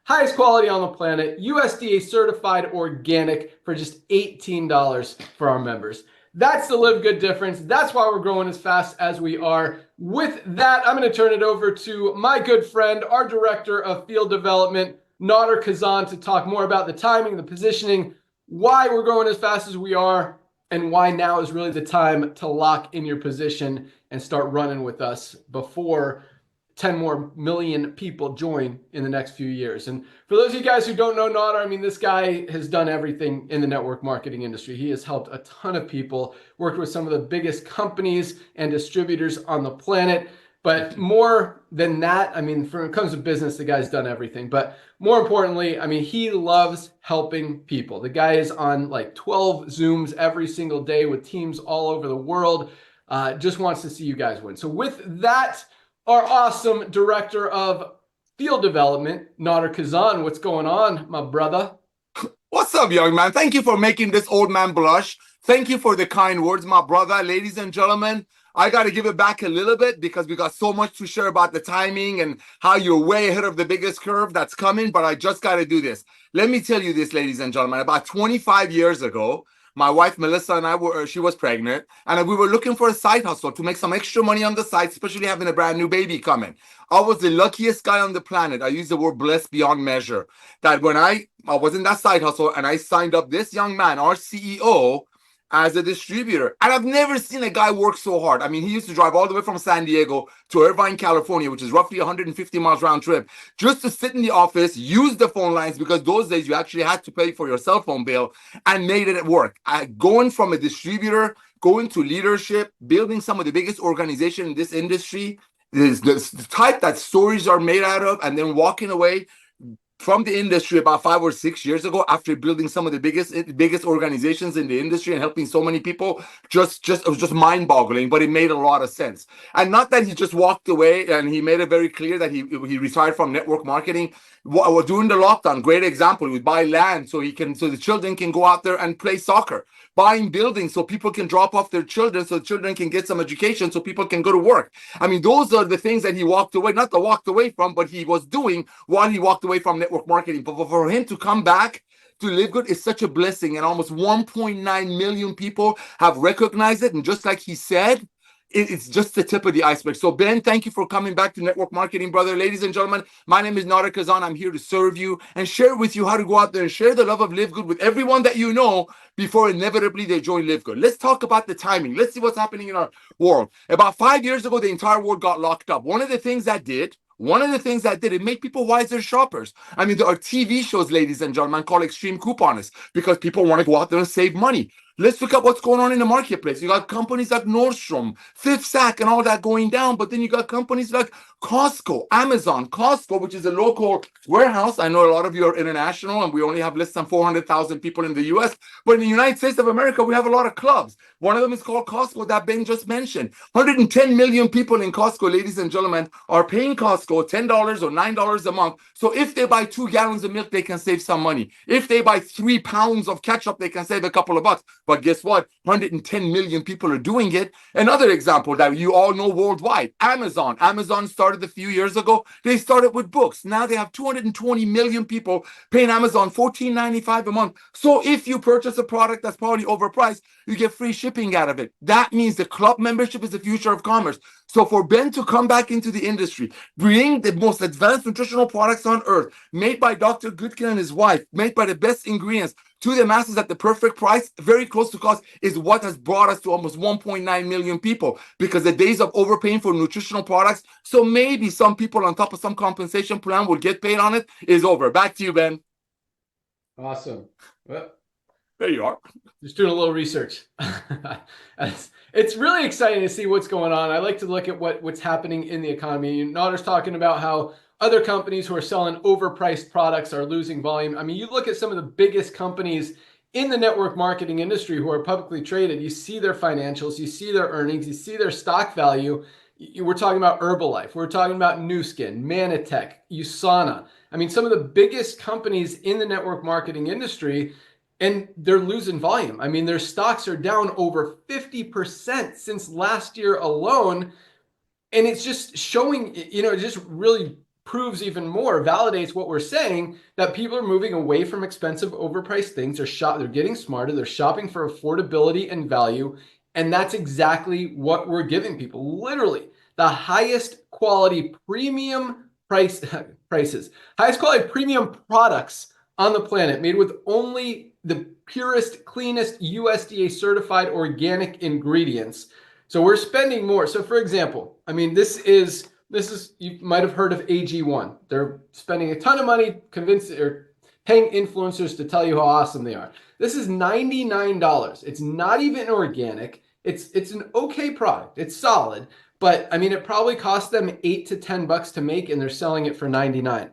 highest quality on the planet, USDA certified organic for just $18 for our members. That's the Live Good difference. That's why we're growing as fast as we are. With that, I'm going to turn it over to my good friend, our director of field development, Nader Kazan, to talk more about the timing, the positioning, why we're growing as fast as we are, and why now is really the time to lock in your position and start running with us before 10 more million people join in the next few years. And for those of you guys who don't know Nader, I mean, this guy has done everything in the network marketing industry. He has helped a ton of people, worked with some of the biggest companies and distributors on the planet. But more than that, I mean, when it comes to business, the guy's done everything. But more importantly, I mean, he loves helping people. The guy is on like 12 Zooms every single day with teams all over the world. Just wants to see you guys win. So with that, our awesome director of field development, Nader Kazan, what's going on, my brother? What's up, young man? Thank you for making this old man blush. Thank you for the kind words, my brother. Ladies and gentlemen, I got to give it back a little bit because we got so much to share about the timing and how you're way ahead of the biggest curve that's coming, but I just got to do this. Let me tell you this, ladies and gentlemen. About 25 years ago, my wife, Melissa, and I she was pregnant, and we were looking for a side hustle to make some extra money on the side, especially having a brand new baby coming. I was the luckiest guy on the planet. I use the word blessed beyond measure. That when I was in that side hustle and I signed up this young man, our CEO, as a distributor. And I've never seen a guy work so hard. I mean, he used to drive all the way from San Diego to Irvine, California, which is roughly 150 miles round trip, just to sit in the office, use the phone lines, because those days you actually had to pay for your cell phone bill, and made it work. Going from a distributor, going to leadership, building some of the biggest organizations in this industry, is the type that stories are made out of, and then walking away from the industry about 5 or 6 years ago after building some of the biggest organizations in the industry and helping so many people. It was just mind-boggling, but it made a lot of sense. And not that he just walked away, and he made it very clear that he retired from network marketing. During the lockdown, great example, he would buy land so the children can go out there and play soccer, buying buildings so people can drop off their children so the children can get some education so people can go to work. I mean, those are the things that he walked away, not to walked away from, but he was doing while he walked away from network marketing. But for him to come back to Live Good is such a blessing, and almost 1.9 million people have recognized it. And just like he said, it's just the tip of the iceberg. So Ben, thank you for coming back to network marketing, brother. Ladies and gentlemen, my name is Nader Kazan. I'm here to serve you and share with you how to go out there and share the love of Live Good with everyone that you know before inevitably they join Live Good. Let's talk about the timing. Let's see what's happening in our world. About 5 years ago, the entire world got locked up. One of the things that did, it made people wiser shoppers. I mean, there are TV shows, ladies and gentlemen, called Extreme Couponists, because people want to go out there and save money. Let's look at what's going on in the marketplace. You got companies like Nordstrom, Fifth Sack, and all that going down. But then you got companies like Costco, Amazon, Costco, which is a local warehouse. I know a lot of you are international, and we only have less than 400,000 people in the US. But in the United States of America, we have a lot of clubs. One of them is called Costco, that Ben just mentioned. 110 million people in Costco, ladies and gentlemen, are paying Costco $10 or $9 a month. So if they buy 2 gallons of milk, they can save some money. If they buy 3 pounds of ketchup, they can save a couple of bucks. But guess what? 110 million people are doing it. Another example that you all know worldwide, Amazon. Amazon started a few years ago. They started with books. Now they have 220 million people paying Amazon $14.95 a month. So if you purchase a product that's probably overpriced, you get free shipping out of it. That means the club membership is the future of commerce. So for Ben to come back into the industry, bring the most advanced nutritional products on earth, made by Dr. Goodkin and his wife, made by the best ingredients, to the masses at the perfect price, very close to cost, is what has brought us to almost 1.9 million people, because the days of overpaying for nutritional products, so maybe some people on top of some compensation plan will get paid on it, is over. Back to you, Ben. Awesome. Well, there you are. Just doing a little research. It's really exciting to see what's going on. I like to look at what's happening in the economy. Nader's talking about how other companies who are selling overpriced products are losing volume. I mean, you look at some of the biggest companies in the network marketing industry who are publicly traded, you see their financials, you see their earnings, you see their stock value. We're talking about Herbalife, we're talking about Nu Skin, Manitech, USANA. I mean, some of the biggest companies in the network marketing industry, and they're losing volume. I mean, their stocks are down over 50% since last year alone. And it's just showing, it just really proves even more, validates what we're saying, that people are moving away from expensive, overpriced things. They're getting smarter. They're shopping for affordability and value. And that's exactly what we're giving people. Literally, the highest quality premium prices, highest quality premium products on the planet, made with only the purest, cleanest USDA certified organic ingredients. So we're spending more. So for example, I mean, this is, you might have heard of AG1. They're spending a ton of money convincing or paying influencers to tell you how awesome they are. This is $99. It's not even organic. It's an okay product. It's solid, but I mean, it probably cost them $8 to $10 to make, and they're selling it for $99.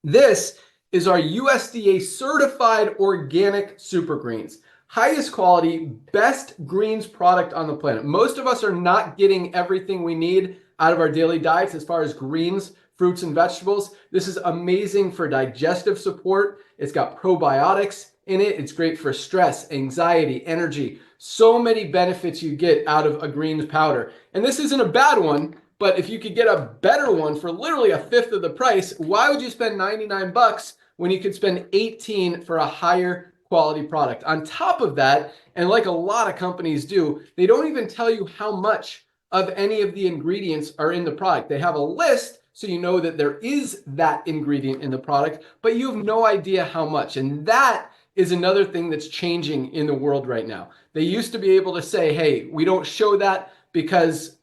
This is our USDA certified organic super greens. Highest quality, best greens product on the planet. Most of us are not getting everything we need out of our daily diets as far as greens, fruits, and vegetables. This is amazing for digestive support. It's got probiotics in it. It's great for stress, anxiety, energy. So many benefits you get out of a greens powder. And this isn't a bad one, but if you could get a better one for literally a fifth of the price, why would you spend $99 when you could spend $18 for a higher quality product? On top of that, and like a lot of companies do, they don't even tell you how much of any of the ingredients are in the product. They have a list so you know that there is that ingredient in the product, but you have no idea how much. And that is another thing that's changing in the world right now. They used to be able to say, hey, we don't show that because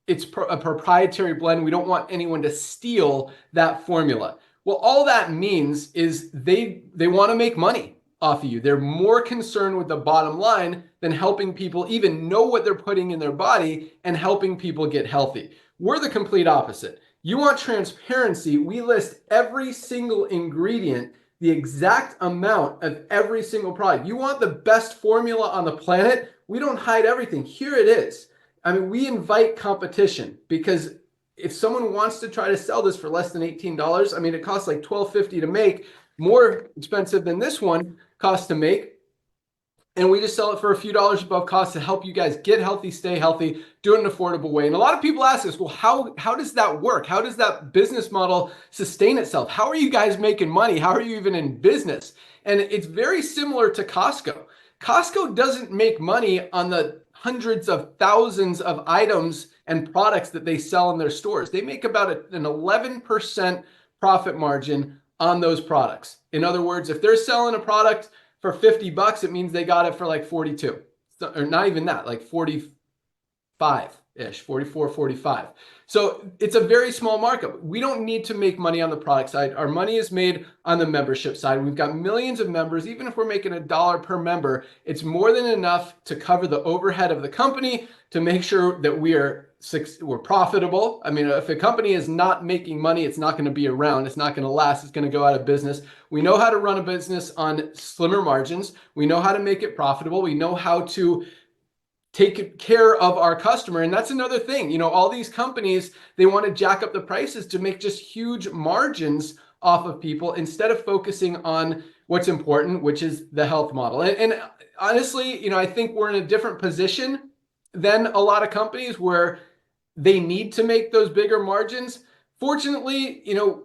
it's a proprietary blend. We don't want anyone to steal that formula. Well, all that means is they want to make money off of you. They're more concerned with the bottom line than helping people even know what they're putting in their body and helping people get healthy. We're the complete opposite. You want transparency? We list every single ingredient, the exact amount of every single product. You want the best formula on the planet? We don't hide everything. Here it is. I mean, we invite competition, because if someone wants to try to sell this for less than $18, I mean, it costs like $12.50 to make, more expensive than this one costs to make. And we just sell it for a few dollars above cost to help you guys get healthy, stay healthy, do it in an affordable way. And a lot of people ask us, well, how does that work? How does that business model sustain itself? How are you guys making money? How are you even in business? And it's very similar to Costco. Costco doesn't make money on the hundreds of thousands of items and products that they sell in their stores. They make about an 11% profit margin on those products. In other words, if they're selling a product for $50, it means they got it for like 42, or not even that, like 45-ish, 44, 45. So it's a very small markup. We don't need to make money on the product side. Our money is made on the membership side. We've got millions of members. Even if we're making $1 per member, it's more than enough to cover the overhead of the company, to make sure that we're profitable. I mean, if a company is not making money, it's not going to be around. It's not going to last. It's going to go out of business. We know how to run a business on slimmer margins. We know how to make it profitable. We know how to take care of our customer. And that's another thing. You know, all these companies, they want to jack up the prices to make just huge margins off of people instead of focusing on what's important, which is the health model. And honestly, you know, I think we're in a different position than a lot of companies where they need to make those bigger margins. Fortunately, you know,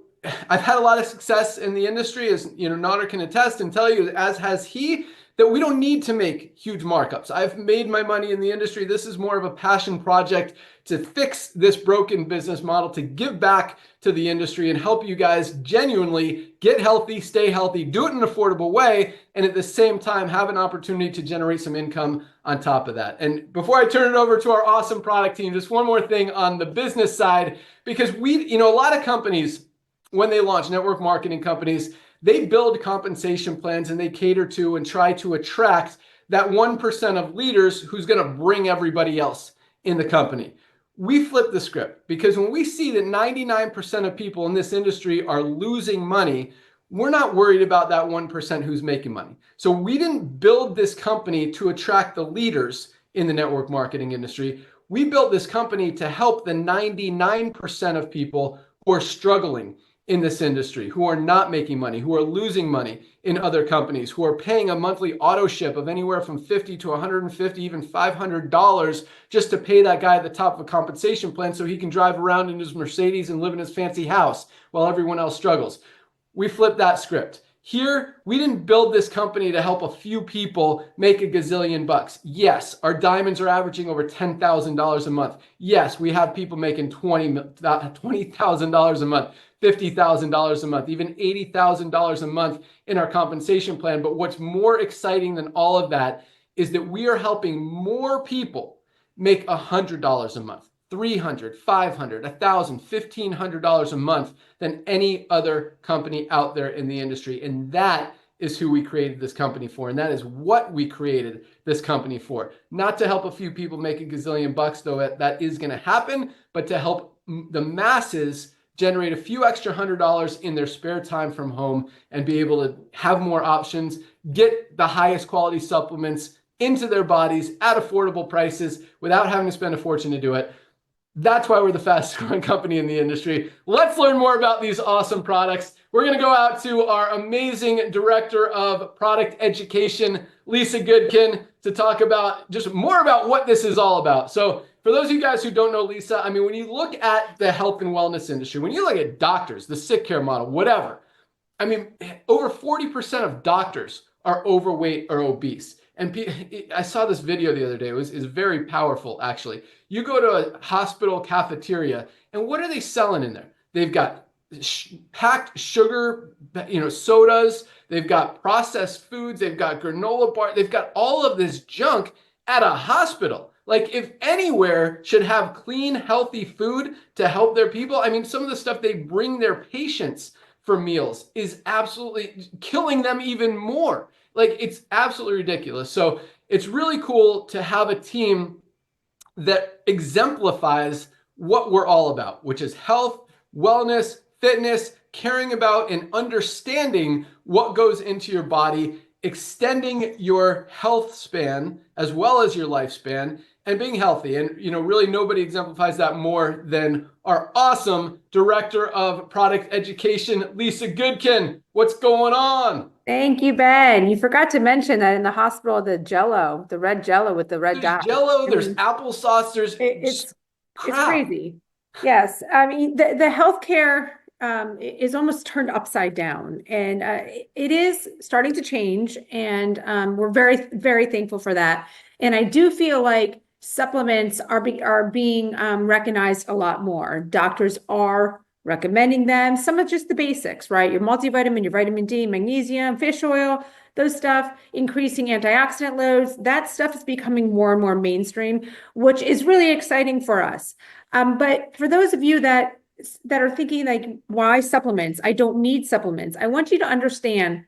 I've had a lot of success in the industry, as you know, Nader can attest and tell you, as has he, that we don't need to make huge markups. I've made my money in the industry. This is more of a passion project to fix this broken business model, to give back to the industry and help you guys genuinely get healthy, stay healthy, do it in an affordable way, and at the same time have an opportunity to generate some income on top of that. And before I turn it over to our awesome product team, just one more thing on the business side, because you know, a lot of companies, when they launch, network marketing companies, they build compensation plans and they cater to and try to attract that 1% of leaders who's going to bring everybody else in the company. We flip the script, because when we see that 99% of people in this industry are losing money, we're not worried about that 1% who's making money. So we didn't build this company to attract the leaders in the network marketing industry. We built this company to help the 99% of people who are struggling in this industry who are not making money, who are losing money in other companies, who are paying a monthly auto ship of anywhere from $50 to $150, even $500 just to pay that guy at the top of a compensation plan so he can drive around in his Mercedes and live in his fancy house while everyone else struggles. We flipped that script. Here, we didn't build this company to help a few people make a gazillion bucks. Yes, our diamonds are averaging over $10,000 a month. Yes, we have people making $20,000 a month, $50,000 a month, even $80,000 a month in our compensation plan. But what's more exciting than all of that is that we are helping more people make $100 a month, $300, $500, $1,000, $1,500 a month than any other company out there in the industry. And that is who we created this company for. And that is what we created this company for. Not to help a few people make a gazillion bucks, though that is going to happen, but to help the masses generate a few extra $100 in their spare time from home and be able to have more options, get the highest quality supplements into their bodies at affordable prices without having to spend a fortune to do it. That's why we're the fastest growing company in the industry. Let's learn more about these awesome products. We're going to go out to our amazing director of product education, Lisa Goodkin, to talk about just more about what this is all about. So for those of you guys who don't know Lisa, I mean, when you look at the health and wellness industry, when you look at doctors, the sick care model, whatever, I mean, over 40% of doctors are overweight or obese. And I saw this video the other day. It was very powerful, actually. You go to a hospital cafeteria, and what are they selling in there? They've got packed sugar, sodas. They've got processed foods. They've got granola bar. They've got all of this junk at a hospital. Like, if anywhere should have clean, healthy food to help their people, I mean, some of the stuff they bring their patients for meals is absolutely killing them even more. Like, it's absolutely ridiculous. So it's really cool to have a team that exemplifies what we're all about, which is health, wellness, fitness, caring about and understanding what goes into your body, extending your health span as well as your lifespan, and being healthy. And, really nobody exemplifies that more than our awesome director of product education, Lisa Goodkin. What's going on? Thank you, Ben. You forgot to mention that in the hospital, the Jello, the red Jello with the red dot. There's Jello, there's applesauce, there's it's crap. crazy. Yes, I mean the healthcare is almost turned upside down, and it is starting to change, and we're very, very thankful for that. And I do feel like supplements are being recognized a lot more. Doctors are recommending them. Some of just the basics, right? Your multivitamin, your vitamin D, magnesium, fish oil, those stuff, increasing antioxidant loads. That stuff is becoming more and more mainstream, which is really exciting for us. But for those of you that are thinking like, why supplements? I don't need supplements. I want you to understand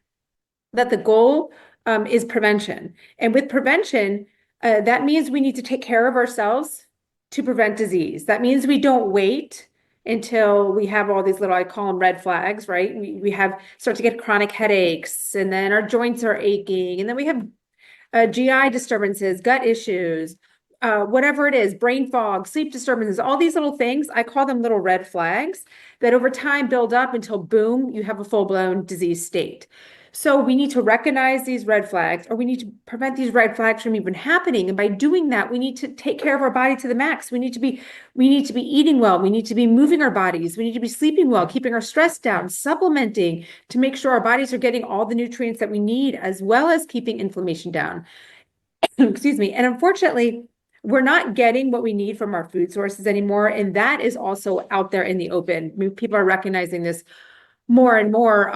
that the goal is prevention. And with prevention, that means we need to take care of ourselves to prevent disease. That means we don't wait until we have all these little, I call them red flags, right? We start to get chronic headaches, and then our joints are aching, and then we have GI disturbances, gut issues, whatever it is, brain fog, sleep disturbances, all these little things. I call them little red flags that over time build up until boom, you have a full-blown disease state. So we need to recognize these red flags, or we need to prevent these red flags from even happening. And by doing that, we need to take care of our body to the max. We need to be eating well. We need to be moving our bodies. We need to be sleeping well, keeping our stress down, supplementing to make sure our bodies are getting all the nutrients that we need, as well as keeping inflammation down. Excuse me. And unfortunately, we're not getting what we need from our food sources anymore. And that is also out there in the open. I mean, people are recognizing this more and more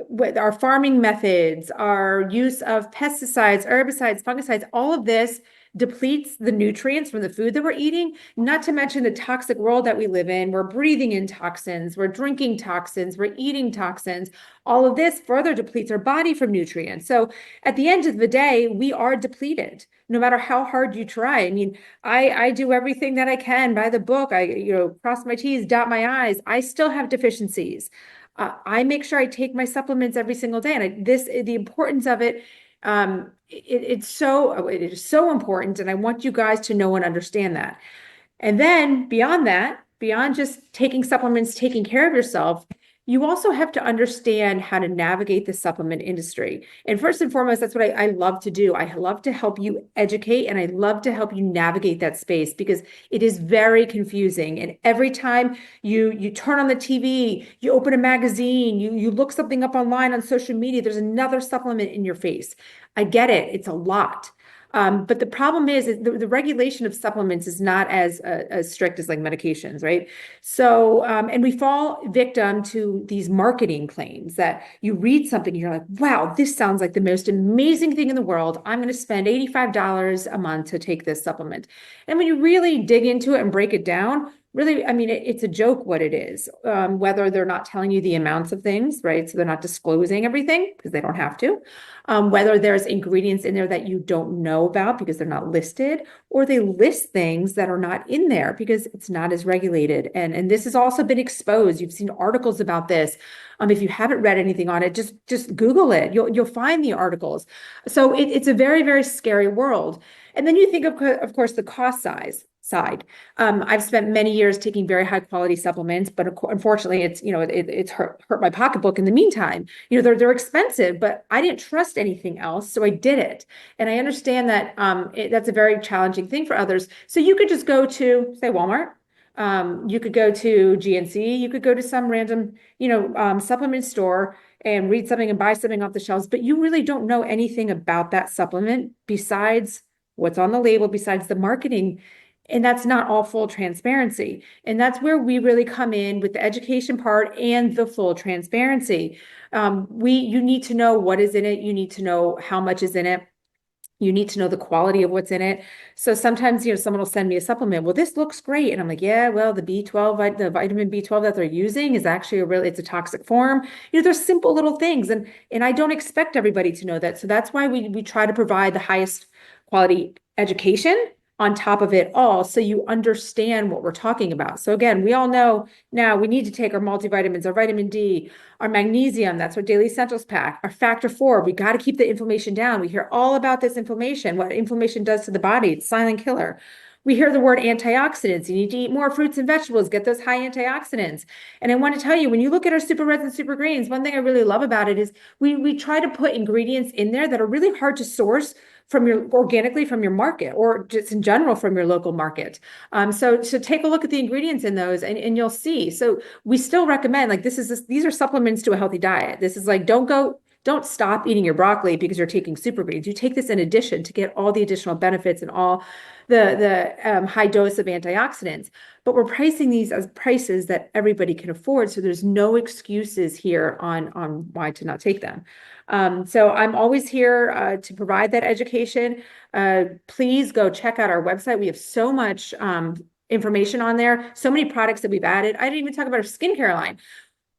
with our farming methods, our use of pesticides, herbicides, fungicides. All of this depletes the nutrients from the food that we're eating, not to mention the toxic world that we live in. We're breathing in toxins, we're drinking toxins, we're eating toxins. All of this further depletes our body from nutrients. So at the end of the day, we are depleted, no matter how hard you try. I mean, I do everything that I can by the book. I cross my T's, dot my I's. I still have deficiencies. I make sure I take my supplements every single day. And the importance of it, it is so important. And I want you guys to know and understand that. And then beyond that, beyond just taking supplements, taking care of yourself, you also have to understand how to navigate the supplement industry. And first and foremost, that's what I love to do. I love to help you educate, and I love to help you navigate that space, because it is very confusing. And every time you turn on the TV, you open a magazine, you look something up online on social media, there's another supplement in your face. I get it. It's a lot. But the problem is the regulation of supplements is not as strict as like medications, right? So, and we fall victim to these marketing claims that you read something, and you're like, wow, this sounds like the most amazing thing in the world. I'm going to spend $85 a month to take this supplement. And when you really dig into it and break it down, really, I mean, it's a joke what it is, whether they're not telling you the amounts of things, right? So they're not disclosing everything because they don't have to. Whether there's ingredients in there that you don't know about because they're not listed, or they list things that are not in there because it's not as regulated. And this has also been exposed. You've seen articles about this. If you haven't read anything on it, just Google it. You'll find the articles. So it's a very, very scary world. And then you think of course, the cost side. I've spent many years taking very high quality supplements, but unfortunately, it's hurt my pocketbook in the meantime. They're expensive, but I didn't trust anything else, so I did it. And I understand that that's a very challenging thing for others. So you could just go to, say, Walmart. You could go to GNC. You could go to some random, supplement store and read something and buy something off the shelves, but you really don't know anything about that supplement besides what's on the label, besides the marketing. And that's not all full transparency. And that's where we really come in with the education part and the full transparency. You need to know what is in it. You need to know how much is in it. You need to know the quality of what's in it. So sometimes, someone will send me a supplement. Well, this looks great. And I'm like, yeah, well, the B12, the vitamin B12 that they're using is actually it's a toxic form. There's simple little things. And I don't expect everybody to know that. So that's why we try to provide the highest quality education on top of it all, so you understand what we're talking about. So again, we all know now we need to take our multivitamins, our vitamin D, our magnesium, that's our daily essentials pack, our factor 4, we got to keep the inflammation down. We hear all about this inflammation, what inflammation does to the body. It's a silent killer. We hear the word antioxidants. You need to eat more fruits and vegetables, get those high antioxidants. And I want to tell you, when you look at our super reds and super greens, one thing I really love about it is we try to put ingredients in there that are really hard to source organically from your market, or just in general from your local market. So take a look at the ingredients in those, and you'll see. So we still recommend, like, these are supplements to a healthy diet. This is like, don't stop eating your broccoli because you're taking super greens. You take this in addition to get all the additional benefits and all the high dose of antioxidants. But we're pricing these as prices that everybody can afford. So there's no excuses here on why to not take them. So I'm always here to provide that education. Please go check out our website. We have so much information on there, so many products that we've added. I didn't even talk about our skincare line.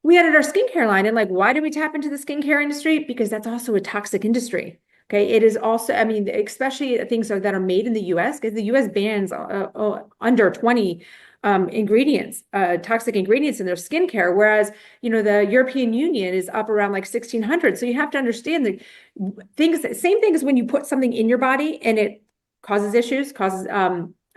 We added our skincare line, and why did we tap into the skincare industry? Because that's also a toxic industry. Okay, it is also, I mean, especially things that are made in the US, because the US bans under 20 ingredients, toxic ingredients in their skincare, whereas, the European Union is up around like 1,600. So you have to understand the same thing as when you put something in your body and it causes issues, causes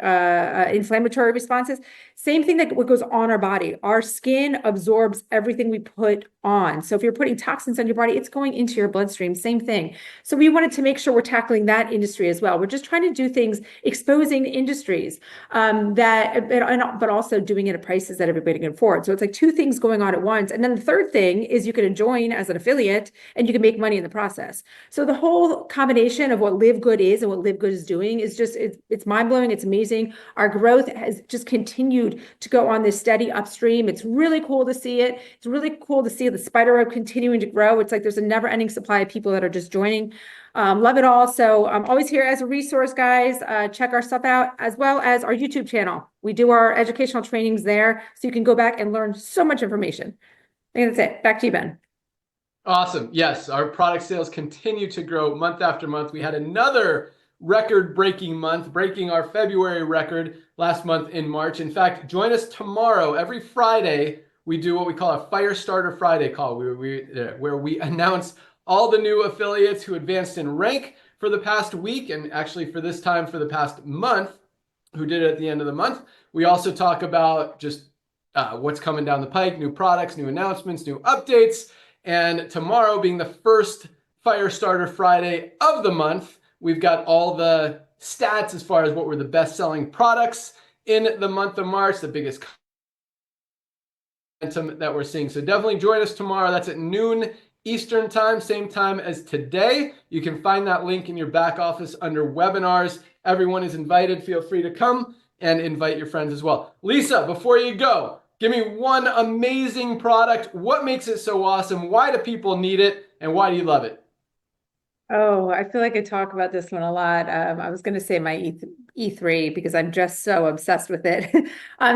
inflammatory responses. Same thing that what goes on our body. Our skin absorbs everything we put on. So if you're putting toxins on your body, it's going into your bloodstream. Same thing. So we wanted to make sure we're tackling that industry as well. We're just trying to do things, exposing industries but also doing it at prices that everybody can afford. So it's like two things going on at once. And then the third thing is you can join as an affiliate and you can make money in the process. So the whole combination of what Live Good is and what Live Good is doing is just, it's mind-blowing. It's amazing. Our growth has just continued to go on this steady upstream. It's really cool to see it. It's really cool to see the spider web continuing to grow. It's like there's a never-ending supply of people that are just joining. Love it all. So I'm always here as a resource, guys. Check our stuff out, as well as our YouTube channel. We do our educational trainings there, so you can go back and learn so much information. I think that's it. Back to you, Ben. Awesome. Yes, our product sales continue to grow month after month. We had another record-breaking month, breaking our February record last month in March. In fact, join us tomorrow. Every Friday, we do what we call a Firestarter Friday call, where we announce all the new affiliates who advanced in rank for the past week, and actually for this time for the past month, who did it at the end of the month. We also talk about just what's coming down the pike, new products, new announcements, new updates. And tomorrow being the first Firestarter Friday of the month, we've got all the stats as far as what were the best-selling products in the month of March, the biggest momentum that we're seeing. So definitely join us tomorrow. That's at noon Eastern time, same time as today. You can find that link in your back office under webinars. Everyone is invited. Feel free to come and invite your friends as well. Lisa, before you go, give me one amazing product. What makes it so awesome? Why do people need it? And why do you love it? Oh, I feel like I talk about this one a lot. I was going to say my E3 because I'm just so obsessed with it.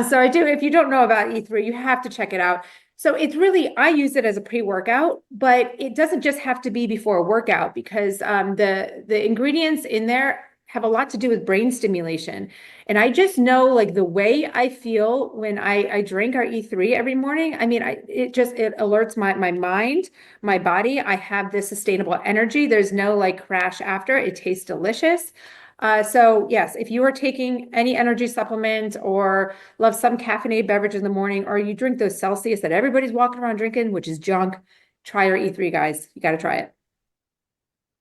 So I do. If you don't know about E3, you have to check it out. So it's really, I use it as a pre-workout, but it doesn't just have to be before a workout because the ingredients in there have a lot to do with brain stimulation. And I just know like the way I feel when I drink our E3 every morning. I mean, it alerts my mind, my body. I have this sustainable energy. There's no like crash after. It tastes delicious. So yes, if you are taking any energy supplement or love some caffeinated beverage in the morning, or you drink those Celsius that everybody's walking around drinking, which is junk, try our E3, guys. You got to try it.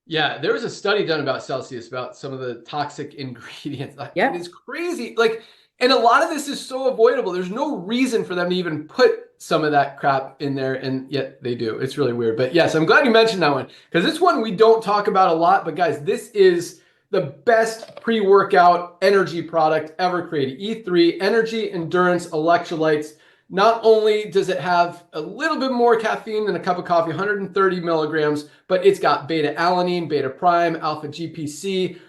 Yeah, there was a study done about Celsius about some of the toxic ingredients. Like, Yeah. it is crazy. Like, and a lot of this is so avoidable. There's no reason for them to even put some of that crap in there, and yet they do. It's really weird. But yes, I'm glad you mentioned that one because this one we don't talk about a lot. But guys, this is the best pre-workout energy product ever created. E3 Energy Endurance Electrolytes. Not only does it have a little bit more caffeine than a cup of coffee, 130 milligrams, but it's got beta alanine, beta prime, alpha GPC.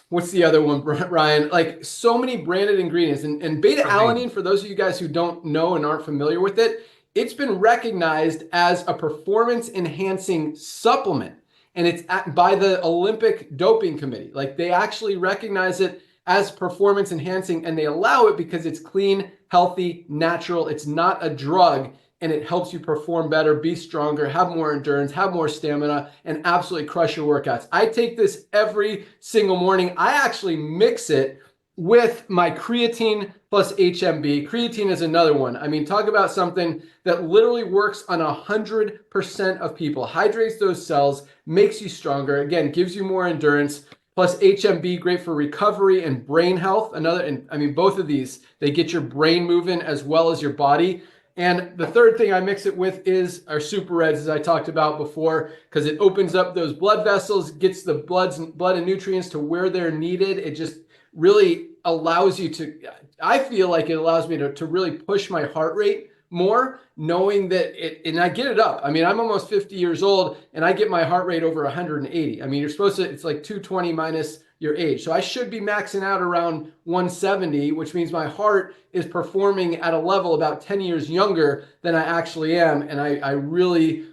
What's the other one, Ryan? Like so many branded ingredients. And beta alanine, for those of you guys who don't know and aren't familiar with it, it's been recognized as a performance enhancing supplement. And it's by the Olympic Doping Committee. Like they actually recognize it as performance enhancing and they allow it because it's clean, healthy, natural. It's not a drug and it helps you perform better, be stronger, have more endurance, have more stamina, and absolutely crush your workouts. I take this every single morning. I actually mix it with my creatine plus HMB. Creatine is another one. I mean, talk about something that literally works on 100% of people, hydrates those cells, makes you stronger, again, gives you more endurance. Plus HMB, great for recovery and brain health. And I mean, both of these, they get your brain moving as well as your body. And the third thing I mix it with is our Super Reds, as I talked about before, because it opens up those blood vessels, gets the blood and nutrients to where they're needed. It just really allows you to, I feel like it allows me to really push my heart rate more, knowing that and I get it up. I mean, I'm almost 50 years old and I get my heart rate over 180. I mean, you're supposed to, it's like 220 minus your age. So I should be maxing out around 170, which means my heart is performing at a level about 10 years younger than I actually am. And I really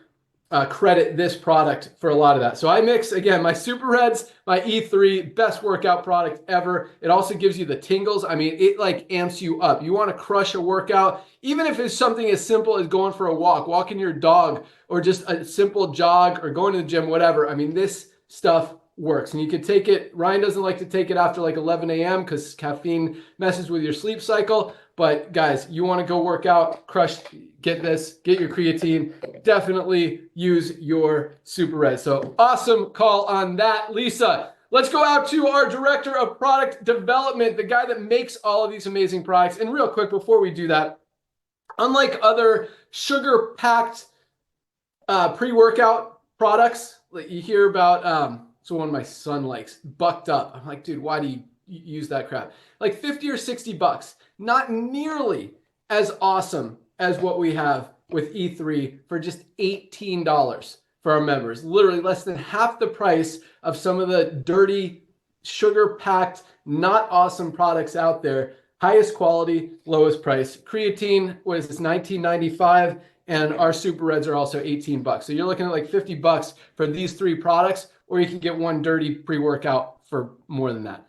credit this product for a lot of that. So I mix, again, my Super Reds, my E3, best workout product ever. It also gives you the tingles. I mean, it like amps you up. You want to crush a workout, even if it's something as simple as going for a walk, walking your dog, or just a simple jog or going to the gym, whatever. I mean, this stuff works. And you could take it, Ryan doesn't like to take it after like 11 a.m. because caffeine messes with your sleep cycle. But guys, you want to go work out, crush, get this, get your creatine, definitely use your Super Red. So awesome call on that, Lisa. Let's go out to our director of product development, the guy that makes all of these amazing products. And real quick, before we do that, unlike other sugar-packed pre-workout products that you hear about, so one my son likes, Bucked Up. I'm like, dude, why do you use that crap? Like 50 or 60 bucks. Not nearly as awesome as what we have with E3 for just $18 for our members. Literally less than half the price of some of the dirty, sugar-packed, not awesome products out there. Highest quality, lowest price. Creatine was $19.95, and our Super Reds are also 18 bucks. So you're looking at like 50 bucks for these three products, or you can get one dirty pre-workout for more than that.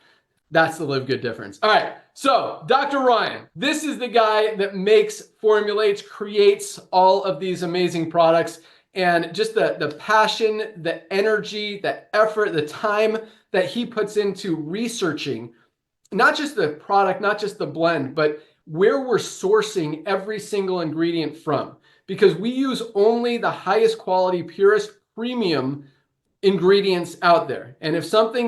That's the Live Good difference. All right, so Dr. Ryan, this is the guy that makes, formulates, creates all of these amazing products, and just the passion, the energy, the effort, the time that he puts into researching not just the product, not just the blend, but where we're sourcing every single ingredient from, because we use only the highest quality, purest, premium ingredients out there. And if something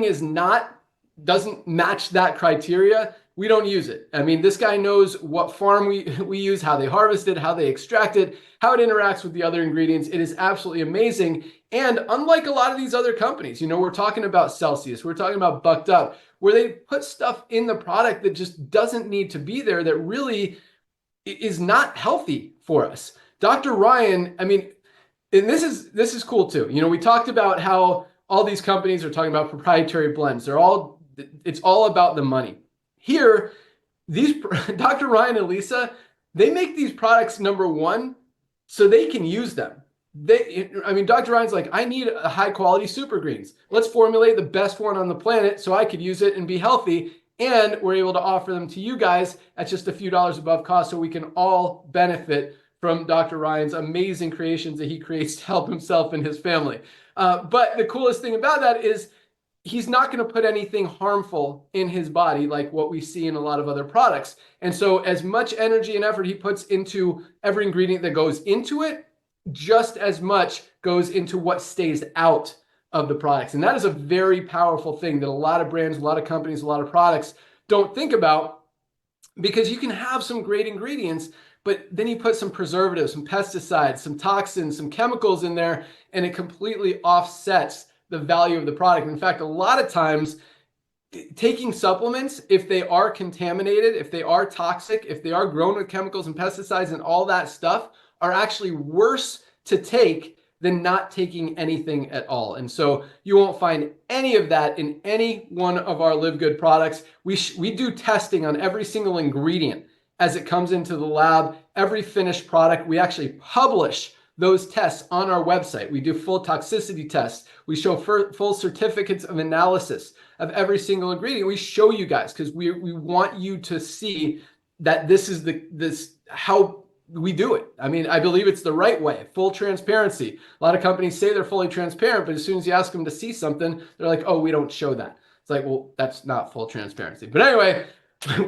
doesn't match that criteria, we don't use it. I mean, this guy knows what farm we use, how they harvest it, how they extract it, how it interacts with the other ingredients. It is absolutely amazing. And unlike a lot of these other companies, we're talking about Celsius, we're talking about Bucked Up, where they put stuff in the product that just doesn't need to be there, that really is not healthy for us. Dr. Ryan, I mean, and this is cool too. We talked about how all these companies are talking about proprietary blends. It's all about the money. Here, these Dr. Ryan and Lisa, they make these products, number one, so they can use them. Dr. Ryan's like, I need a high quality super greens. Let's formulate the best one on the planet so I could use it and be healthy. And we're able to offer them to you guys at just a few dollars above cost, so we can all benefit from Dr. Ryan's amazing creations that he creates to help himself and his family. But the coolest thing about that is he's not going to put anything harmful in his body like what we see in a lot of other products. And so as much energy and effort he puts into every ingredient that goes into it, just as much goes into what stays out of the products. And that is a very powerful thing that a lot of brands, a lot of companies, a lot of products don't think about, because you can have some great ingredients, but then you put some preservatives, some pesticides, some toxins, some chemicals in there, and it completely offsets the value of the product. In fact, a lot of times taking supplements, if they are contaminated, if they are toxic, if they are grown with chemicals and pesticides and all that stuff, are actually worse to take than not taking anything at all. And so you won't find any of that in any one of our Live Good products. We do testing on every single ingredient as it comes into the lab. Every finished product, we actually publish those tests on our website. We do full toxicity tests. We show full certificates of analysis of every single ingredient. We show you guys, because we want you to see that this is how we do it. I mean, I believe it's the right way, full transparency. A lot of companies say they're fully transparent, but as soon as you ask them to see something, they're like, oh, we don't show that. It's like, well, that's not full transparency. But anyway,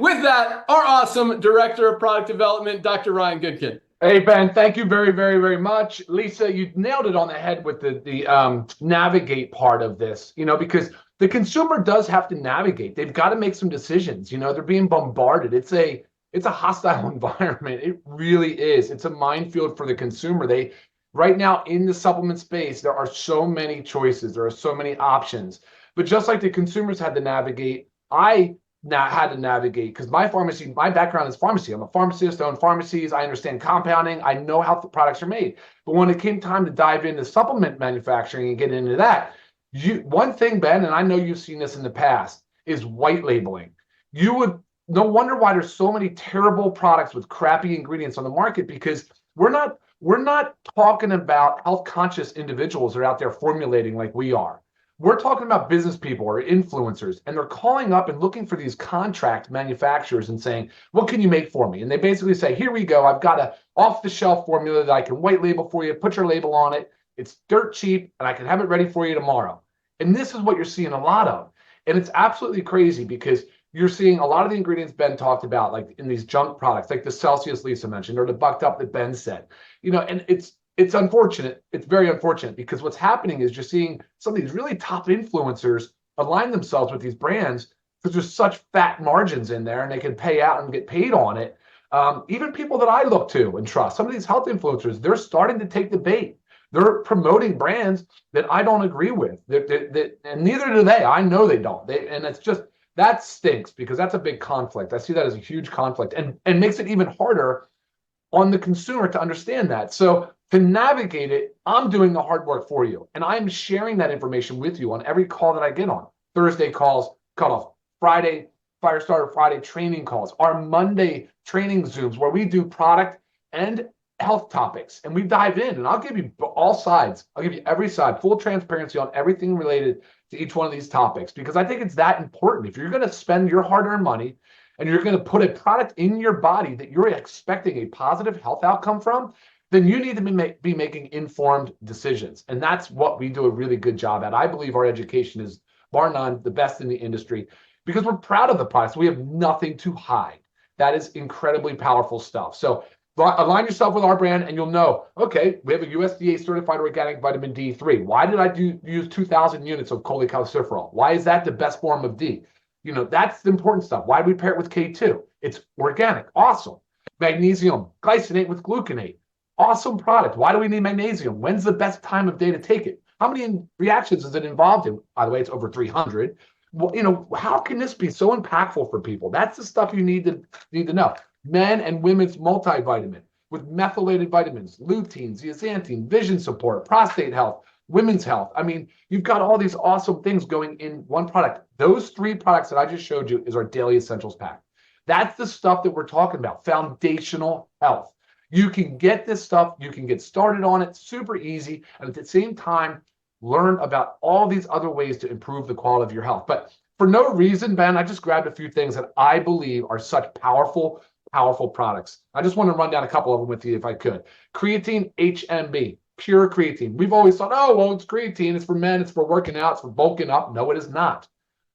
with that, our awesome Director of Product Development, Dr. Ryan Goodkin. Hey, Ben, thank you very, very, very much. Lisa, you nailed it on the head with the navigate part of this, because the consumer does have to navigate. They've got to make some decisions. They're being bombarded. It's a hostile environment. It really is. It's a minefield for the consumer. Right now in the supplement space, there are so many choices. There are so many options. But just like the consumers had to navigate, I had to navigate, because my background is pharmacy. I'm a pharmacist, I own pharmacies. I understand compounding. I know how the products are made. But when it came time to dive into supplement manufacturing and get into that, one thing, Ben, and I know you've seen this in the past, is white labeling. No wonder why there's so many terrible products with crappy ingredients on the market, because we're not talking about health conscious individuals that are out there formulating like we are. We're talking about business people or influencers, and they're calling up and looking for these contract manufacturers and saying, what can you make for me? And they basically say, here we go. I've got a off-the-shelf formula that I can white label for you, put your label on it. It's dirt cheap, and I can have it ready for you tomorrow. And this is what you're seeing a lot of. And it's absolutely crazy, because you're seeing a lot of the ingredients Ben talked about, like in these junk products, like the Celsius Lisa mentioned, or the Bucked Up that Ben said, and it's unfortunate. It's very unfortunate, because what's happening is you're seeing some of these really top influencers align themselves with these brands because there's such fat margins in there, and they can pay out and get paid on it. Even people that I look to and trust, some of these health influencers, they're starting to take the bait. They're promoting brands that I don't agree with, and neither do they. I know they don't. And it's just, that stinks, because that's a big conflict. I see that as a huge conflict, and makes it even harder on the consumer to understand that. So to navigate it, I'm doing the hard work for you. And I'm sharing that information with you on every call that I get on. Thursday calls, Cutoff. Friday, Firestarter Friday training calls. Our Monday training Zooms, where we do product and health topics. And we dive in, and I'll give you all sides. I'll give you every side, full transparency on everything related to each one of these topics, because I think it's that important. If you're going to spend your hard-earned money and you're going to put a product in your body that you're expecting a positive health outcome from, then you need to be making informed decisions. And that's what we do a really good job at. I believe our education is, bar none, the best in the industry, because we're proud of the products. We have nothing to hide. That is incredibly powerful stuff. So align yourself with our brand and you'll know, okay, we have a USDA certified organic vitamin D3. Why did I use 2,000 units of cholecalciferol? Why is that the best form of D? You know, that's the important stuff. Why do we pair it with K2? It's organic. Awesome. Magnesium glycinate with gluconate. Awesome product. Why do we need magnesium? When's the best time of day to take it? How many reactions is it involved in? By the way, it's over 300. Well, you know, how can this be so impactful for people? That's the stuff you need to know. Men and women's multivitamin with methylated vitamins, lutein, zeaxanthin, vision support, prostate health, women's health. I mean, you've got all these awesome things going in one product. Those 3 products that I just showed you is our daily essentials pack. That's the stuff that we're talking about, foundational health. You can get this stuff, you can get started on it, super easy, and at the same time, learn about all these other ways to improve the quality of your health. But for no reason, Ben, I just grabbed a few things that I believe are such powerful products. I just want to run down a couple of them with you if I could. Creatine HMB, pure creatine. We've always thought, oh, well, it's creatine, it's for men, it's for working out, it's for bulking up. No, it is not.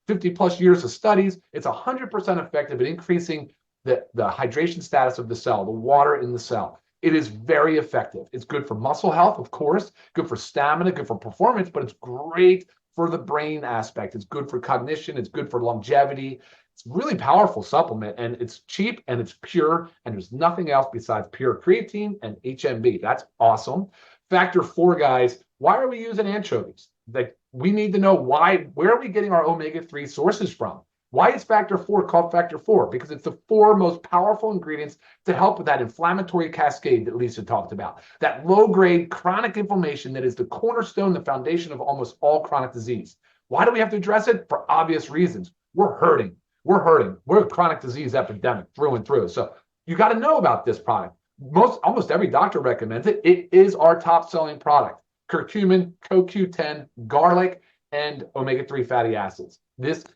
50 plus years of studies, it's 100% effective at increasing the hydration status of the cell, the water in the cell. It is very effective. It's good for muscle health, of course, good for stamina, good for performance, but it's great for the brain aspect. It's good for cognition. It's good for longevity. It's a really powerful supplement, and it's cheap and it's pure, and there's nothing else besides pure creatine and HMB. That's awesome. Factor 4, guys, why are we using anchovies? Like, we need to know why. Where are we getting our omega-3 sources from? Why is factor 4 called factor 4? Because it's the 4 most powerful ingredients to help with that inflammatory cascade that Lisa talked about. That low-grade chronic inflammation that is the cornerstone, the foundation of almost all chronic disease. Why do we have to address it? For obvious reasons. We're hurting. We're a chronic disease epidemic through and through. So you got to know about this product. Almost every doctor recommends it. It is our top-selling product. Curcumin, CoQ10, garlic, and omega-3 fatty acids.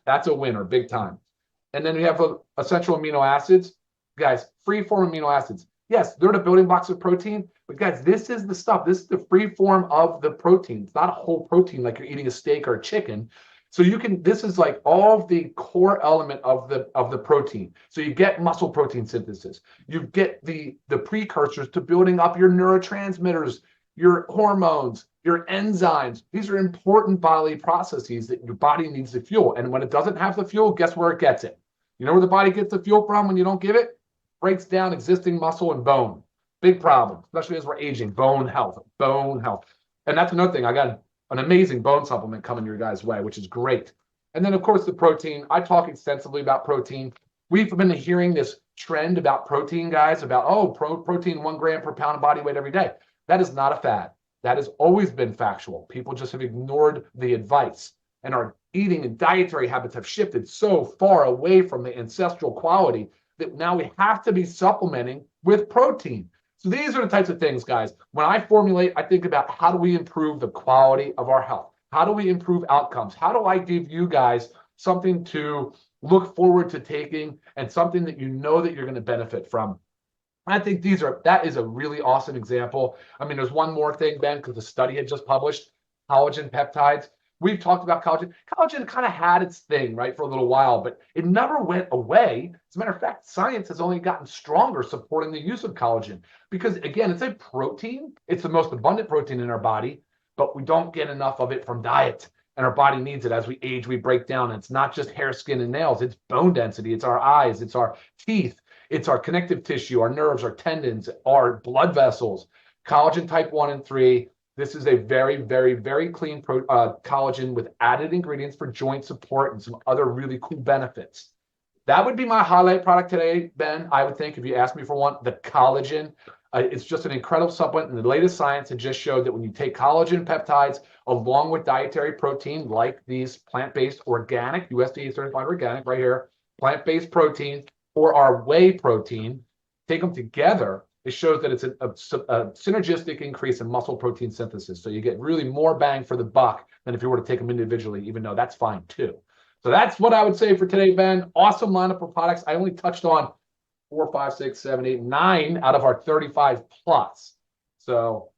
That's a winner, big time. And then we have essential amino acids. Guys, free form amino acids. Yes, they're the building blocks of protein, but guys, this is the stuff. This is the free form of the protein. It's not a whole protein like you're eating a steak or a chicken. So this is like all of the core element of the protein. So you get muscle protein synthesis. You get the precursors to building up your neurotransmitters, your hormones, your enzymes. These are important bodily processes that your body needs to fuel. And when it doesn't have the fuel, guess where it gets it? You know where the body gets the fuel from when you don't give it? Breaks down existing muscle and bone. Big problem, especially as we're aging. Bone health. And that's another thing. I got an amazing bone supplement coming your guys' way, which is great. And then, of course, the protein. I talk extensively about protein. We've been hearing this trend about protein, guys, about, oh, protein 1 gram per pound of body weight every day. That is not a fad. That has always been factual. People just have ignored the advice, and our eating and dietary habits have shifted so far away from the ancestral quality that now we have to be supplementing with protein. So these are the types of things, guys. When I formulate, I think about how do we improve the quality of our health? How do we improve outcomes? How do I give you guys something to look forward to taking and something that you know that you're going to benefit from? I think that is a really awesome example. I mean, there's one more thing, Ben, because the study had just published, collagen peptides. We've talked about collagen. Collagen kind of had its thing, right, for a little while, but it never went away. As a matter of fact, science has only gotten stronger supporting the use of collagen because, again, it's a protein. It's the most abundant protein in our body, but we don't get enough of it from diet. And our body needs it. As we age, we break down. And it's not just hair, skin, and nails. It's bone density. It's our eyes. It's our teeth. It's our connective tissue, our nerves, our tendons, our blood vessels. Collagen type 1 and 3. This is a very, very, very clean collagen with added ingredients for joint support and some other really cool benefits. That would be my highlight product today, Ben. I would think if you asked me for one, the collagen. It's just an incredible supplement. And the latest science had just showed that when you take collagen peptides along with dietary protein, like these plant-based organic, USDA certified organic right here, plant-based protein, or our whey protein, take them together, it shows that it's a synergistic increase in muscle protein synthesis. So you get really more bang for the buck than if you were to take them individually, even though that's fine too. So that's what I would say for today, Ben. Awesome lineup of products. I only touched on 4, 5, 6, 7, 8, 9 out of our 35 plus. So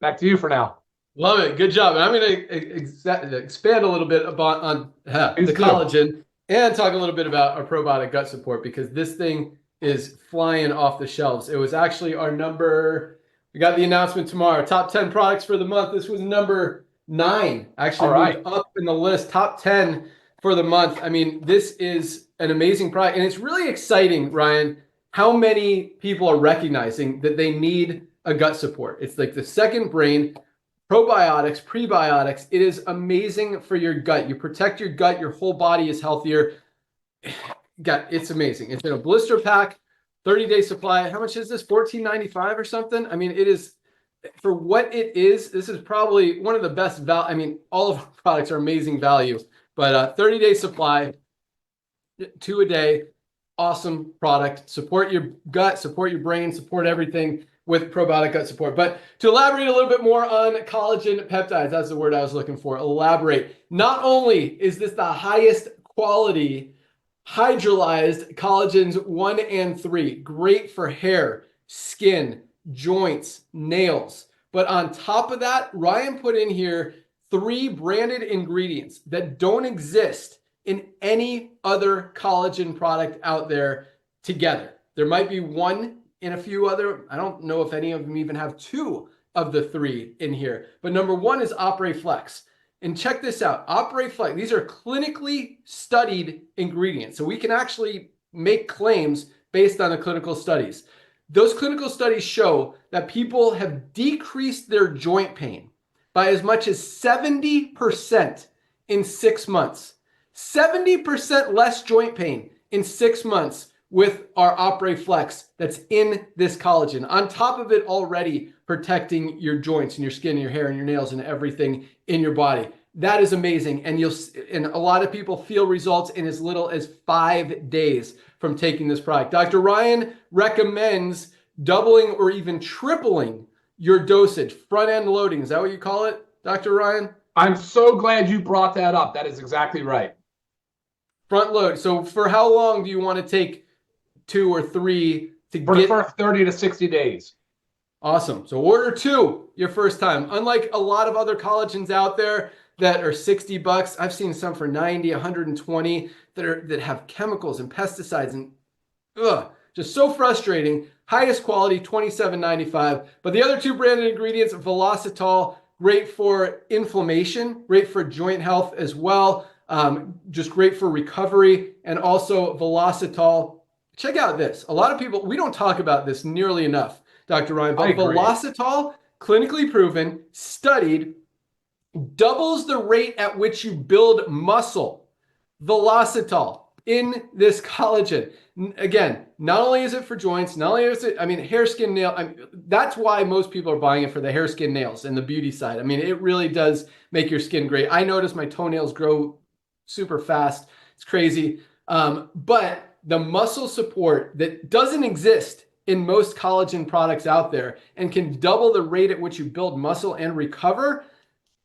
back to you for now. Love it. Good job. And I'm going to expand a little bit on the collagen. and talk a little bit about our probiotic gut support, because this thing is flying off the shelves. It was actually our number, we got the announcement tomorrow, top 10 products for the month. This was number 9, actually moved up in the list, top 10 for the month. I mean, this is an amazing product, and it's really exciting, Ryan, how many people are recognizing that they need a gut support. It's like the second brain. Probiotics, prebiotics, it is amazing for your gut. You protect your gut, your whole body is healthier. It's amazing. It's in a blister pack, 30-day supply. How much is this? $14.95 or something? I mean, it is, for what it is, this is probably one of the best value. I mean, all of our products are amazing value, but 30-day supply, 2 a day, awesome product. Support your gut, support your brain, support everything with probiotic gut support. But to elaborate a little bit more on collagen peptides, that's the word I was looking for, elaborate. Not only is this the highest quality hydrolyzed collagens 1 and 3, great for hair, skin, joints, nails. But on top of that, Ryan put in here 3 branded ingredients that don't exist in any other collagen product out there together. There might be one in a few other, I don't know if any of them even have 2 of the 3 in here. But number 1 is Opera Flex. And check this out, Opera Flex, these are clinically studied ingredients. So we can actually make claims based on the clinical studies. Those clinical studies show that people have decreased their joint pain by as much as 70% in 6 months. 70% less joint pain in 6 months with our Opera Flex that's in this collagen. On top of it, already protecting your joints and your skin and your hair and your nails and everything in your body. That is amazing. And a lot of people feel results in as little as 5 days from taking this product. Dr. Ryan recommends doubling or even tripling your dosage, front end loading. Is that what you call it, Dr. Ryan? I'm so glad you brought that up. That is exactly right. Front load. So for how long do you want to take 2 or 3 to For get the first 30 to 60 days? Awesome. So order 2 your first time. Unlike a lot of other collagens out there that are $60, I've seen some for 90, 120 that have chemicals and pesticides and just so frustrating. Highest quality, $27.95. But the other 2 branded ingredients, Velocitol, great for inflammation, great for joint health as well. Just great for recovery. And also Velocitol. Check out this. A lot of people, we don't talk about this nearly enough, Dr. Ryan, but Velocitol, clinically proven, studied, doubles the rate at which you build muscle. Velocitol in this collagen. Again, not only is it for joints, not only is it, hair, skin, nail. That's why most people are buying it for the hair, skin, nails and the beauty side. It really does make your skin great. I notice my toenails grow super fast. It's crazy. But the muscle support that doesn't exist in most collagen products out there and can double the rate at which you build muscle and recover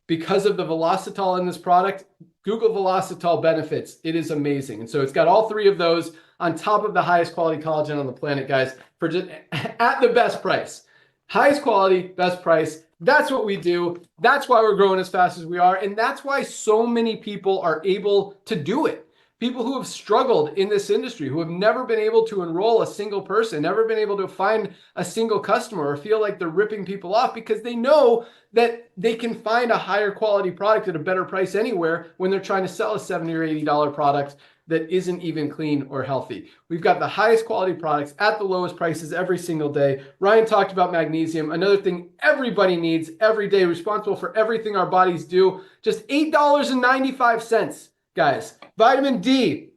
because of the Velocitol in this product. Google Velocitol benefits. It is amazing. And so it's got all 3 of those on top of the highest quality collagen on the planet, guys, for just at the best price. Highest quality, best price. That's what we do. That's why we're growing as fast as we are. And that's why so many people are able to do it. People who have struggled in this industry, who have never been able to enroll a single person, never been able to find a single customer, or feel like they're ripping people off because they know that they can find a higher quality product at a better price anywhere when they're trying to sell a $70 or $80 product that isn't even clean or healthy. We've got the highest quality products at the lowest prices every single day. Ryan talked about magnesium, another thing everybody needs every day, responsible for everything our bodies do. Just $8.95. Guys, vitamin D.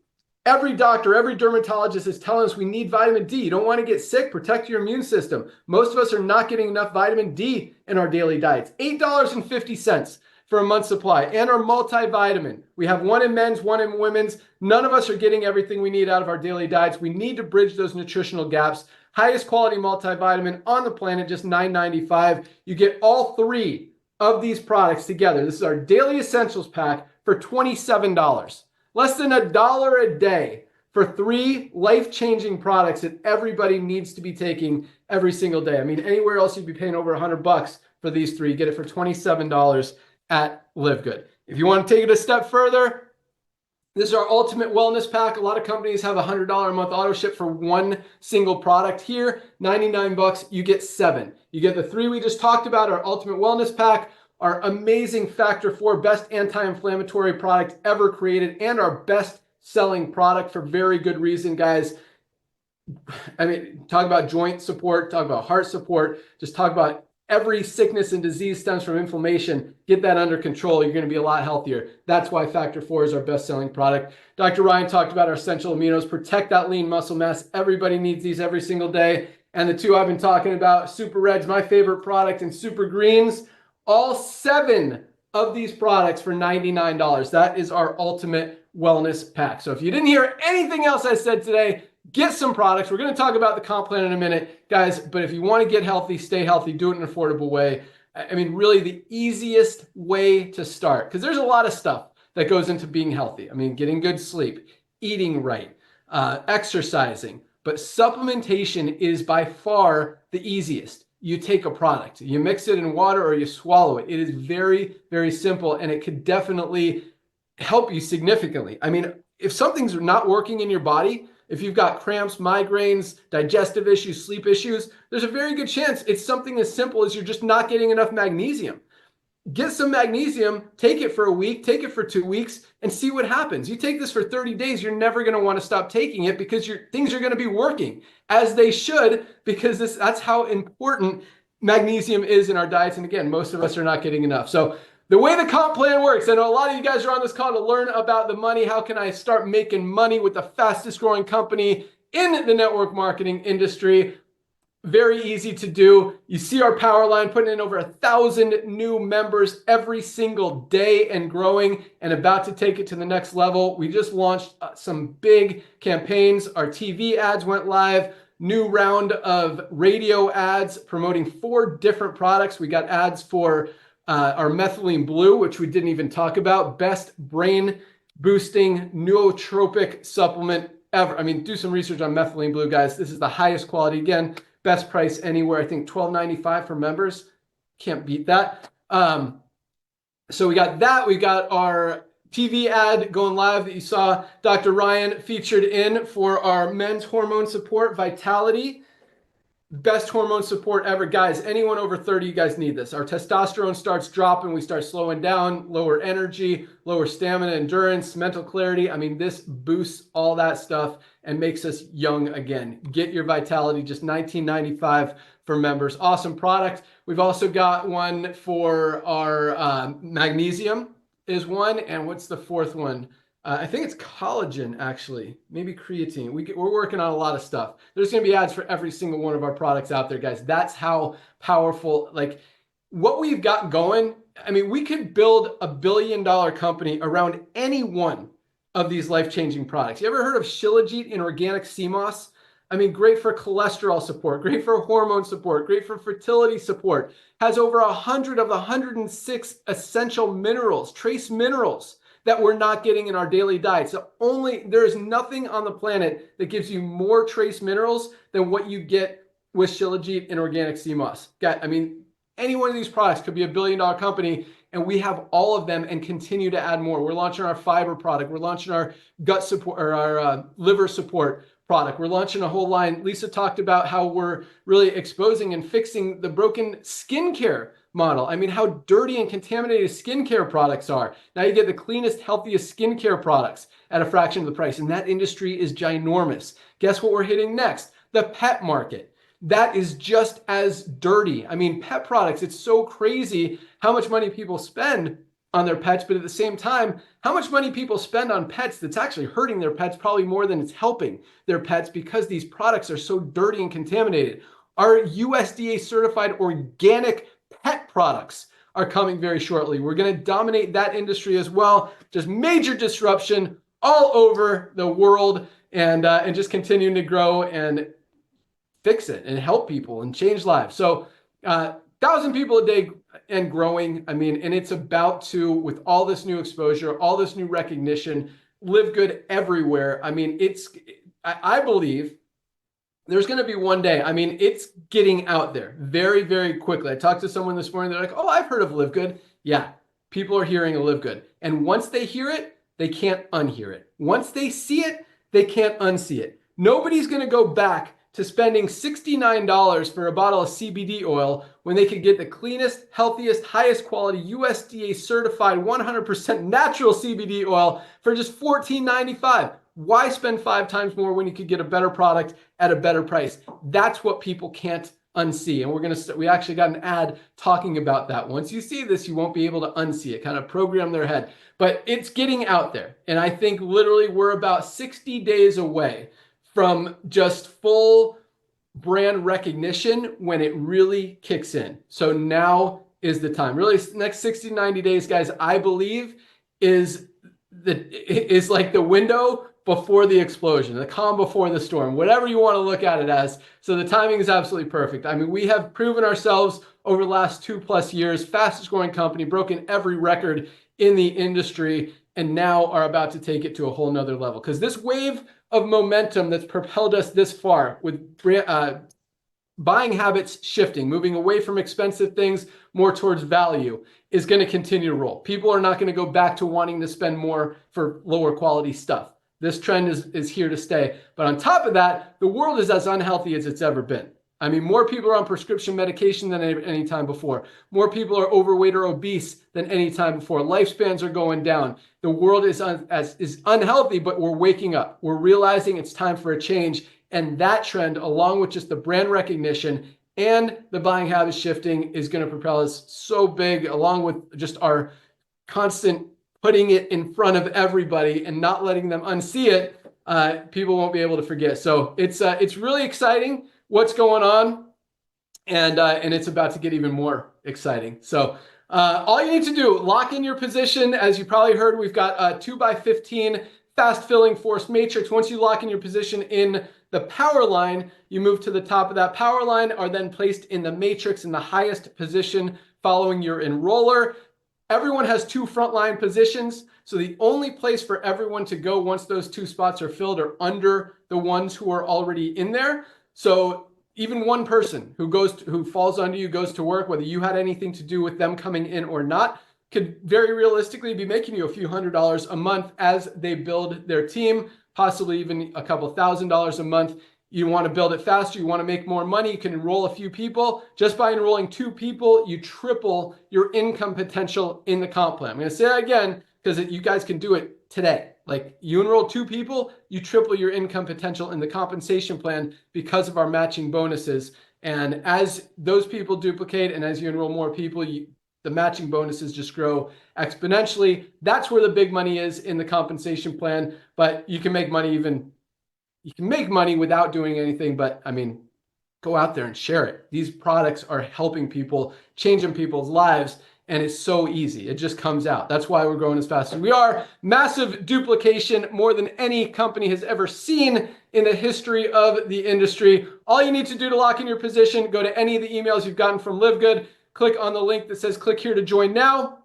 Every doctor, every dermatologist is telling us we need vitamin D. You don't want to get sick, protect your immune system. Most of us are not getting enough vitamin D in our daily diets. $8.50 for a month's supply. And our multivitamin. We have one in men's, one in women's. None of us are getting everything we need out of our daily diets. We need to bridge those nutritional gaps. Highest quality multivitamin on the planet, just $9.95. You get all 3 of these products together. This is our daily essentials pack for $27. Less than $1 a day for 3 life-changing products that everybody needs to be taking every single day. Anywhere else you'd be paying over $100 for these 3. Get it for $27 at LiveGood. If you want to take it a step further, This is our ultimate wellness pack. A lot of companies have $100 a month auto ship for one single product. Here, 99 bucks, you get 7. You get the 3 we just talked about, our ultimate wellness pack, our amazing Factor 4 best anti-inflammatory product ever created, and our best selling product for very good reason, guys. I mean, talk about joint support, talk about heart support, just talk about every sickness and disease stems from inflammation. Get that under control. You're going to be a lot healthier. That's why Factor 4 is our best-selling product. Dr. Ryan talked about our essential aminos. Protect that lean muscle mass. Everybody needs these every single day. And the 2 I've been talking about, Super Reds, my favorite product, and Super Greens, all 7 of these products for $99. That is our ultimate wellness pack. So if you didn't hear anything else I said today, get some products. We're going to talk about the comp plan in a minute, guys. But if you want to get healthy, stay healthy, do it in an affordable way. I mean, really the easiest way to start, because there's a lot of stuff that goes into being healthy. I mean, getting good sleep, eating right, exercising. But supplementation is by far the easiest. You take a product, you mix it in water or you swallow it. It is very, very simple, and it could definitely help you significantly. I mean, if something's not working in your body, if you've got cramps, migraines, digestive issues, sleep issues, there's a very good chance it's something as simple as you're just not getting enough magnesium. Get some magnesium, take it for a week, take it for 2 weeks, and see what happens. You take this for 30 days, you're never going to want to stop taking it, because things are going to be working as they should, because that's how important magnesium is in our diets. And again, most of us are not getting enough. So the way the comp plan works, I know a lot of you guys are on this call to learn about the money. How can I start making money with the fastest growing company in the network marketing industry? Very easy to do. You see our power line putting in over 1,000 new members every single day and growing, and about to take it to the next level. We just launched some big campaigns. Our TV ads went live. New round of radio ads promoting 4 different products. We got ads for our methylene blue, which we didn't even talk about. Best brain boosting nootropic supplement ever. I mean, do some research on methylene blue, guys. This is the highest quality. Again, best price anywhere. I think $12.95 for members. Can't beat that. So we got that. We got our TV ad going live that you saw Dr. Ryan featured in for our men's hormone support, Vitality. Best hormone support ever. Guys, anyone over 30, you guys need this. Our testosterone starts dropping. We start slowing down, lower energy, lower stamina, endurance, mental clarity. I mean, this boosts all that stuff and makes us young again. Get your Vitality, just $19.95 for members. Awesome product. We've also got one for our magnesium is one. And what's the 4th one? I think it's collagen, actually, maybe creatine. We're working on a lot of stuff. There's going to be ads for every single one of our products out there, guys. That's how powerful, like what we've got going. I mean, we could build a $1 billion company around any one of these life-changing products. You ever heard of Shilajit and organic sea moss? I mean, great for cholesterol support, great for hormone support, great for fertility support. Has over 100 of the 106 essential minerals, trace minerals, that we're not getting in our daily diet. So there is nothing on the planet that gives you more trace minerals than what you get with Shilajit and organic sea moss. I mean, any one of these products could be a $1 billion company, and we have all of them and continue to add more. We're launching our fiber product. We're launching our gut support, or our liver support product. We're launching a whole line. Lisa talked about how we're really exposing and fixing the broken skincare model. I mean, how dirty and contaminated skincare products are. Now you get the cleanest, healthiest skincare products at a fraction of the price. And that industry is ginormous. Guess what we're hitting next? The pet market. That is just as dirty. I mean, pet products, it's so crazy how much money people spend on their pets, but at the same time, how much money people spend on pets that's actually hurting their pets, probably more than it's helping their pets, because these products are so dirty and contaminated. Our USDA certified organic pet products are coming very shortly. We're going to dominate that industry as well. Just major disruption all over the world, and just continuing to grow and fix it and help people and change lives. So 1,000 people a day and growing. I mean, and it's about to, with all this new exposure, all this new recognition, live good everywhere. I mean, I believe there's going to be one day. I mean, it's getting out there very, very quickly. I talked to someone this morning. They're like, oh, I've heard of Live Good. Yeah, people are hearing of Live Good. And once they hear it, they can't unhear it. Once they see it, they can't unsee it. Nobody's going to go back to spending $69 for a bottle of CBD oil when they could get the cleanest, healthiest, highest quality USDA certified 100% natural CBD oil for just $14.95. Why spend 5 times more when you could get a better product at a better price? That's what people can't unsee. And we actually got an ad talking about that. Once you see this, you won't be able to unsee it, kind of program their head. But it's getting out there. And I think literally we're about 60 days away from just full brand recognition when it really kicks in. So now is the time. Really, next 60 to 90 days, guys, I believe is like the window before the explosion, the calm before the storm, whatever you want to look at it as. So the timing is absolutely perfect. I mean, we have proven ourselves over the last 2+ years, fastest growing company, broken every record in the industry, and now are about to take it to a whole nother level. Because this wave of momentum that's propelled us this far with buying habits shifting, moving away from expensive things more towards value, is going to continue to roll. People are not going to go back to wanting to spend more for lower quality stuff. This trend is here to stay. But on top of that, the world is as unhealthy as it's ever been. I mean, more people are on prescription medication than any time before. More people are overweight or obese than any time before. Lifespans are going down. The world is unhealthy, but we're waking up. We're realizing it's time for a change. And that trend, along with just the brand recognition and the buying habits shifting, is going to propel us so big, along with just our constant putting it in front of everybody and not letting them unsee it. People won't be able to forget. So it's really exciting what's going on, and it's about to get even more exciting. So all you need to do, lock in your position. As you probably heard, we've got a 2x15 fast filling force matrix. Once you lock in your position in the power line, you move to the top of that power line, are then placed in the matrix in the highest position following your enroller. Everyone has 2 frontline positions, so the only place for everyone to go once those 2 spots are filled are under the ones who are already in there. So even one person who falls under you, goes to work, whether you had anything to do with them coming in or not, could very realistically be making you a few $100s a month as they build their team, possibly even a couple $1,000s a month. You want to build it faster, you want to make more money, you can enroll a few people. Just by enrolling 2 people, you triple your income potential in the comp plan. I'm going to say that again because you guys can do it today. Like, you enroll 2 people, you triple your income potential in the compensation plan because of our matching bonuses. And as those people duplicate and as you enroll more people, the matching bonuses just grow exponentially. That's where the big money is in the compensation plan. But you can make money without doing anything. But I mean, go out there and share it. These products are helping people, changing people's lives, and it's so easy. It just comes out. That's why we're growing as fast as we are. Massive duplication, more than any company has ever seen in the history of the industry. All you need to do to lock in your position, go to any of the emails you've gotten from LiveGood, click on the link that says click here to join now.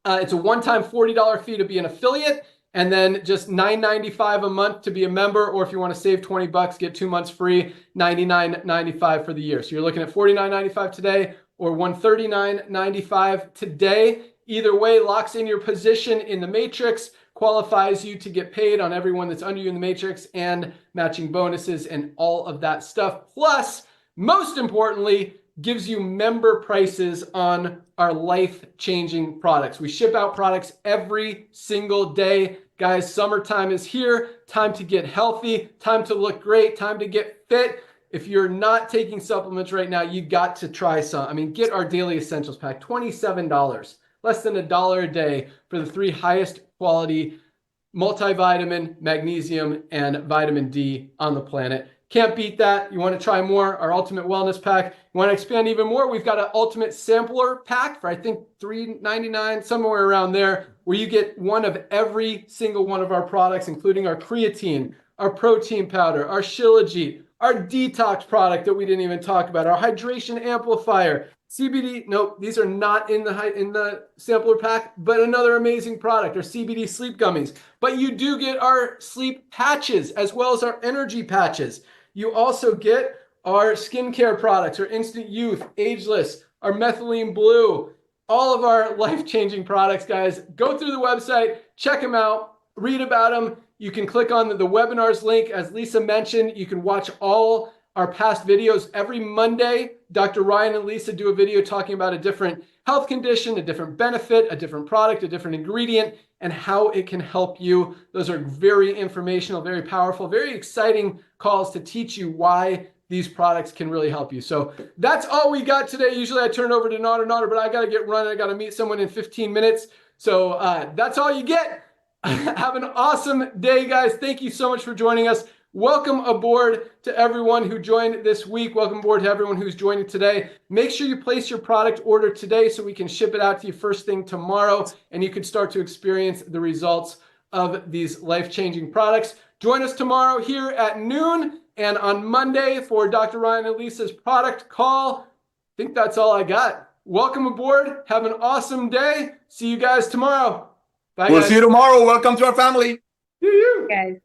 It's a one-time $40 fee to be an affiliate, and then just $9.95 a month to be a member. Or if you want to save $20, get 2 months free, $99.95 for the year. So you're looking at $49.95 today or $139.95 today. Either way, locks in your position in the matrix, qualifies you to get paid on everyone that's under you in the matrix, and matching bonuses and all of that stuff. Plus, most importantly, gives you member prices on our life-changing products. We ship out products every single day. Guys, summertime is here. Time to get healthy, time to look great, time to get fit. If you're not taking supplements right now, you got to try some. I mean, get our Daily Essentials pack, $27, less than $1 a day for the 3 highest quality multivitamin, magnesium, and vitamin D on the planet. Can't beat that. You want to try more? Our Ultimate Wellness Pack. You want to expand even more? We've got an Ultimate Sampler Pack for, I think, $3.99, somewhere around there, where you get one of every single one of our products, including our creatine, our protein powder, our Shilajit, our detox product that we didn't even talk about, our hydration amplifier, CBD. Nope, these are not in the sampler pack, but another amazing product, our CBD sleep gummies. But you do get our sleep patches as well as our energy patches. You also get our skincare products, our Instant Youth, Ageless, our Methylene Blue, all of our life-changing products, guys. Go through the website, check them out, read about them. You can click on the webinars link. As Lisa mentioned, you can watch all our past videos. Every Monday, Dr. Ryan and Lisa do a video talking about a different health condition, a different benefit, a different product, a different ingredient, and how it can help you. Those are very informational, very powerful, very exciting calls to teach you why these products can really help you. So that's all we got today. Usually I turn it over to Nader, but I got to get running. I got to meet someone in 15 minutes. So that's all you get. Have an awesome day, guys. Thank you so much for joining us. Welcome aboard to everyone who joined this week. Welcome aboard to everyone who's joining today. Make sure you place your product order today so we can ship it out to you first thing tomorrow, and you can start to experience the results of these life-changing products. Join us tomorrow here at noon and on Monday for Dr. Ryan and Lisa's product call. I think that's all I got. Welcome aboard. Have an awesome day. See you guys tomorrow. Bye, We'll guys. see you tomorrow. Welcome to our family. You. Guys.